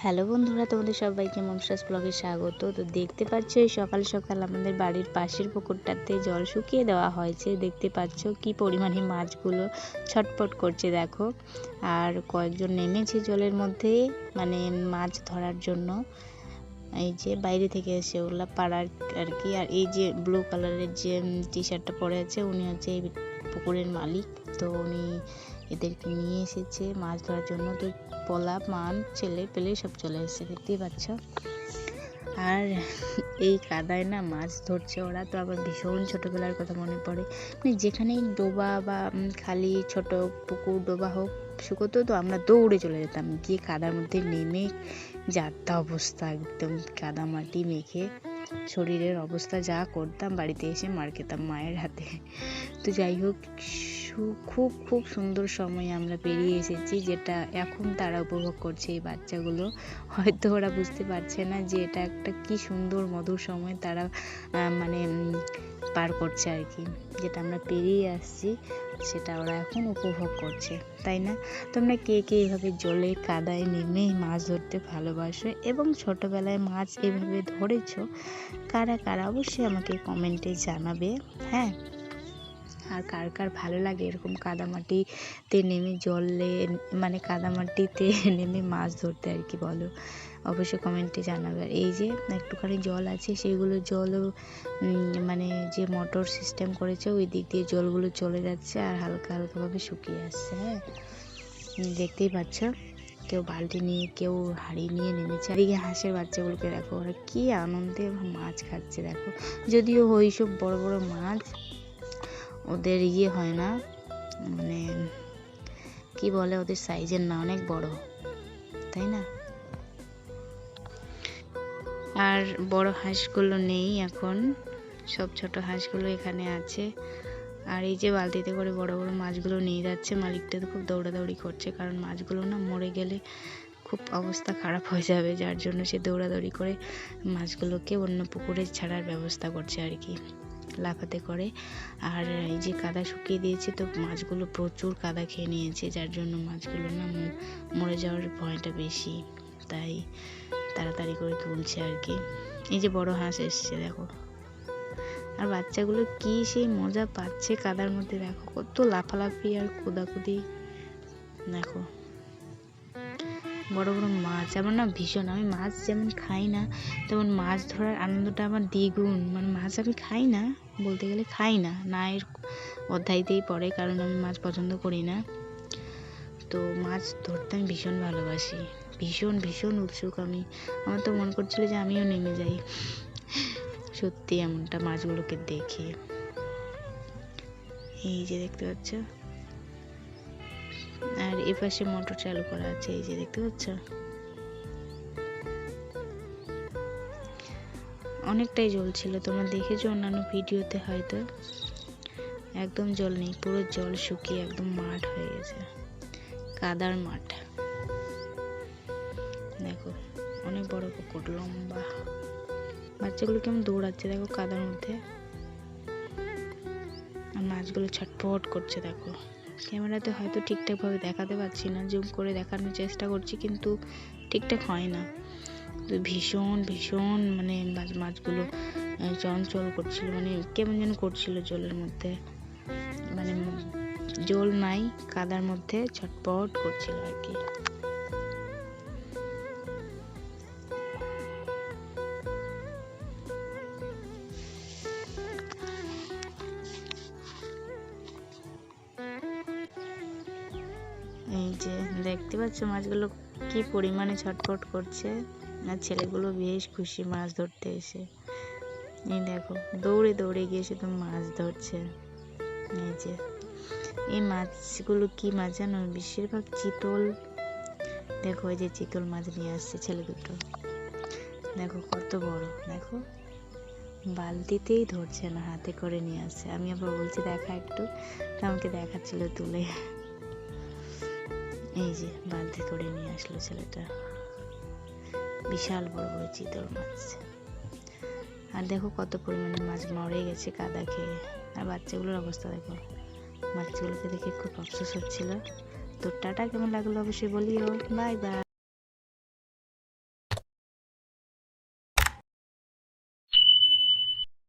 Hello বন্ধুরা, তোমাদের সবাইকে মনসাস ব্লগে স্বাগত। তো দেখতে পাচ্ছ এই সকাল সকাল আমাদের বাড়ির পাশের পুকুরটাতে জল শুকিয়ে দেওয়া হয়েছে। দেখতে পাচ্ছ কি পরিমাণে মাছগুলো ছটপট করছে দেখো। আর কয়েকজন নেমেছে জলের মধ্যে মানে মাছ ধরার জন্য। এই যে বাইরে থেকে এসে ওগুলা পাড়ার আর কি। আর এই যে ব্লু কালারের যে টি শার্টটা পরে আছে উনি হচ্ছে এই পুকুরের মালিক। তো উনি এদেরকে নিয়ে এসেছে মাছ ধরার জন্য। তো পোলা মান ছেলে পেলে সব চলে এসেছে, দেখতেই পাচ্ছ। আর এই কাদায় না মাছ ধরছে ওরা। তো আবার ভীষণ ছোটোবেলার কথা মনে পড়ে। মানে যেখানেই ডোবা বা খালি ছোট পুকুর ডোবা হোক শুকোতো, তো আমরা দৌড়ে চলে যেতাম, গিয়ে কাদার মধ্যে নেমে যাত্রা অবস্থা একদম কাদা মাটি মেখে শরীরের অবস্থা যা করতাম, বাড়িতে এসে মার খেতাম মায়ের হাতে। তো যাই হোক, খুব খুব সুন্দর সময় আমরা পেরিয়ে এসেছি, যেটা এখন তারা উপভোগ করছে এই বাচ্চাগুলো। হয়তো ওরা বুঝতে পারছে না যে এটা একটা কি সুন্দর মধুর সময় তারা মানে পার করছে আর কি। যেটা আমরা পেরিয়ে আসছি সেটা ওরা এখন উপভোগ করছে, তাই না? তোমরা কে কে এভাবে জলে কাদায় নেমে মাছ ধরতে ভালোবাসো এবং ছোটবেলায় মাছ এভাবে ধরেছো? কারা কারা অবশ্যই আমাকে কমেন্টে জানাবে। হ্যাঁ, আর কার কার ভালো লাগে এরকম কাদামাটিতে নেমে জলে মানে কাদামাটিতে নেমে মাছ ধরতে আর কি, বলো অবশ্যই কমেন্টে জানাবে। আর এই যে একটুখানি জল আছে, সেইগুলো জলও মানে যে মোটর সিস্টেম করেছে ওই দিক দিয়ে জলগুলো চলে যাচ্ছে আর হালকা হালকাভাবে শুকিয়ে আসছে। হ্যাঁ, দেখতেই পাচ্ছ, কেউ বালতি নিয়ে কেউ হাঁড়ি নিয়ে নেমেছে। এদিকে হাঁসের বাচ্চাগুলোকে দেখো, ওরা কি আনন্দে মাছ খাচ্ছে দেখো। যদিও ওইসব বড় বড় মাছ ওদের হয় না, মানে কি বলে, ওদের সাইজের না, অনেক বড়, তাই না? আর বড় হাঁসগুলো নেই এখন, সব ছোট হাঁসগুলো এখানে আছে। আর এই যে বালতিতে করে বড় বড় মাছগুলো নিয়ে যাচ্ছে, মালিকটা তো খুব দৌড়াদৌড়ি করছে, কারণ মাছগুলো না মরে গেলে খুব অবস্থা খারাপ হয়ে যাবে, যার জন্য সে দৌড়াদৌড়ি করে মাছগুলোকে অন্য পুকুরে ছাড়ার ব্যবস্থা করছে আর কি, লাফাতে করে। আর এই যে কাদা শুকিয়ে দিয়েছে, তো মাছগুলো প্রচুর কাদা খেয়ে নিয়েছে, যার জন্য মাছগুলো না মরে যাওয়ার ভয়টা বেশি, তাই তাড়াতাড়ি করে তুলছে আর কি। এই যে বড় হাঁস এসছে দেখো, আর বাচ্চাগুলো কি সেই মজা পাচ্ছে কাদার মধ্যে, দেখো কত লাফালাফি আর কুদাকুদি। দেখো বড় বড় মাছ, আমার না ভীষণ, আমি মাছ যেমন খাই না তেমন মাছ ধরার আনন্দটা আমার দ্বিগুণ। মানে মাছ আমি খাই না, বলতে গেলে খাই না, না এর অধ্যায়তেই পড়ে, কারণ আমি মাছ পছন্দ করি না। তো মাছ ধরতে আমি ভীষণ ভালোবাসি, ভীষণ ভীষণ উৎসুক আমি। আমার তো মনে করছিল যে আমিও নেমে যাই, সত্যি এমনটা মাছগুলোকে দেখে। এই যে দেখতে পাচ্ছ, আর এপাশে মোটর চালু করা আছে, এই যে দেখতে পাচ্ছ। অনেকটাই জল ছিল, তোমরা দেখেছো অন্যান্য ভিডিওতে, হয়তো একদম জল নেই, পুরো জল শুকিয়ে একদম মাঠ হয়ে গেছে, কাদার মাঠ। দেখো অনেক বড় পুকুর, লম্বা। বাচ্চাগুলো কেমন দৌড়াচ্ছে দেখো কাদার মধ্যে, আর মাছগুলো ছটফট করছে দেখো। ক্যামেরাতে হয়তো ঠিকঠাক ভাবে দেখাতে পারছি না, জুম করে দেখানোর চেষ্টা করছি কিন্তু ঠিকঠাক হয় না। তো ভীষণ ভীষণ মানে মাছগুলো চঞ্চল করছিল, মানে কেমন যেন করছিল জলের মধ্যে, মানে জল নাই কাদার মধ্যে ছটপট করছিল আর কি। এই যে দেখতে পাচ্ছ মাছগুলো কি পরিমাণে ছটফট করছে, আর ছেলেগুলো বেশ খুশি মাছ ধরতে এসে। এই দেখো দৌড়ে দৌড়ে গিয়ে শুধু মাছ ধরছে। এই যে এই মাছগুলো কি মাছ জানো, বেশিরভাগ চিতল। দেখো এই যে চিতল মাছ নিয়ে আসছে ছেলে দুটো, দেখো কত বড়, দেখো বালতিতেই ধরছে না, হাতে করে নিয়ে আসছে। আমি আবার বলছি দেখা একটু, তো আমাকে দেখাচ্ছিল তুলে। এই যে বালতি করে নিয়ে আসলো ছেলেটা, বিশাল বড় বড় চিতল মাছ। আর দেখো কত পরিমাণে মাছ মরে গেছে কাদা খেয়ে। আর বাচ্চাগুলোর অবস্থা দেখো, বাচ্চাগুলোকে দেখে খুব আফসোস হচ্ছিল। তো টাটা, কেমন লাগলো অবশ্যই বলিও, বাই বাই।